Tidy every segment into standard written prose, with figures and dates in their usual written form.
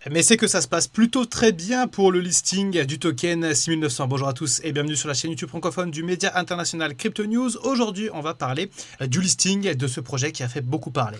Mais c'est que ça se passe plutôt très bien pour le listing du token 6900. Bonjour à tous et bienvenue sur la chaîne YouTube francophone du média international Crypto News. Aujourd'hui, on va parler du listing de ce projet qui a fait beaucoup parler.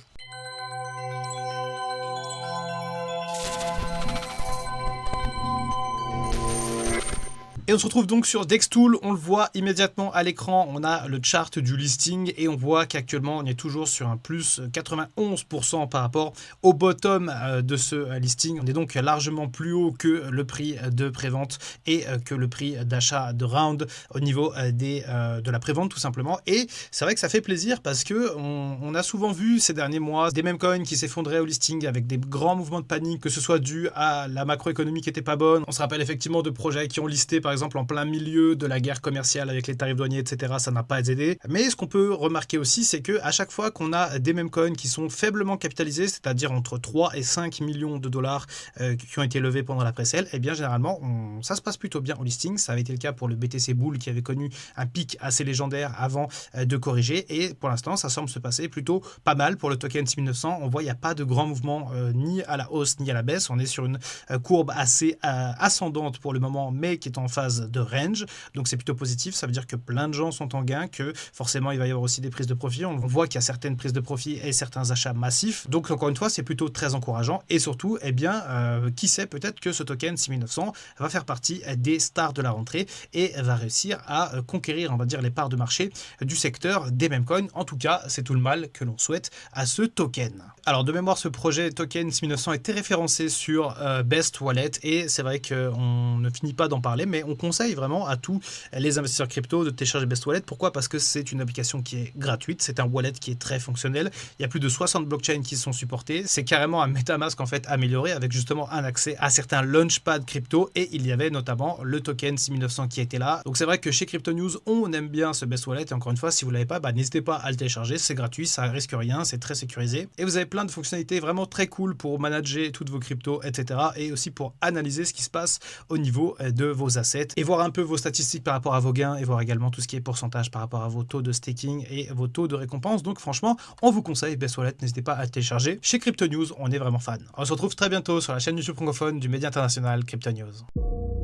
Et on se retrouve donc sur Dextool, on le voit immédiatement à l'écran, on a le chart du listing et on voit qu'actuellement on est toujours sur un plus 91% par rapport au bottom de ce listing. On est donc largement plus haut que le prix de prévente et que le prix d'achat de round au niveau de la prévente tout simplement. Et c'est vrai que ça fait plaisir parce que on a souvent vu ces derniers mois des meme coins qui s'effondraient au listing avec des grands mouvements de panique, que ce soit dû à la macroéconomie qui était pas bonne. On se rappelle effectivement de projets qui ont listé par exemple en plein milieu de la guerre commerciale avec les tarifs douaniers, etc. Ça n'a pas aidé. Mais ce qu'on peut remarquer aussi, c'est que à chaque fois qu'on a des meme coins qui sont faiblement capitalisés, c'est-à-dire entre 3 et 5 millions de dollars qui ont été levés pendant la pré-sale, eh bien généralement ça se passe plutôt bien au listing. Ça avait été le cas pour le BTC Bull qui avait connu un pic assez légendaire avant de corriger. Et pour l'instant, ça semble se passer plutôt pas mal pour le token 6900. On voit il n'y a pas de grand mouvement ni à la hausse ni à la baisse. On est sur une courbe assez ascendante pour le moment, mais qui est en phase de range, donc c'est plutôt positif. Ça veut dire que plein de gens sont en gain, que forcément il va y avoir aussi des prises de profit. On voit qu'il y a certaines prises de profit et certains achats massifs, donc encore une fois c'est plutôt très encourageant. Et surtout, eh bien qui sait, peut-être que ce token 6900 va faire partie des stars de la rentrée et va réussir à conquérir, on va dire, les parts de marché du secteur des meme coins. En tout cas, c'est tout le mal que l'on souhaite à ce token. Alors de mémoire, ce projet token 6900 était référencé sur Best Wallet et c'est vrai qu'on ne finit pas d'en parler, mais on conseille vraiment à tous les investisseurs crypto de télécharger Best Wallet. Pourquoi? Parce que c'est une application qui est gratuite, c'est un wallet qui est très fonctionnel, il y a plus de 60 blockchains qui sont supportés, c'est carrément un MetaMask en fait amélioré avec justement un accès à certains launchpads crypto et il y avait notamment le token 6900 qui était là. Donc c'est vrai que chez Crypto News, on aime bien ce Best Wallet et encore une fois, si vous l'avez pas, n'hésitez pas à le télécharger, c'est gratuit, ça risque rien, c'est très sécurisé et vous avez plein de fonctionnalités vraiment très cool pour manager toutes vos cryptos, etc. et aussi pour analyser ce qui se passe au niveau de vos assets et voir un peu vos statistiques par rapport à vos gains et voir également tout ce qui est pourcentage par rapport à vos taux de staking et vos taux de récompense. Donc franchement, on vous conseille Best Wallet, n'hésitez pas à le télécharger. Chez Crypto News, on est vraiment fan. On se retrouve très bientôt sur la chaîne YouTube francophone du média international Crypto News.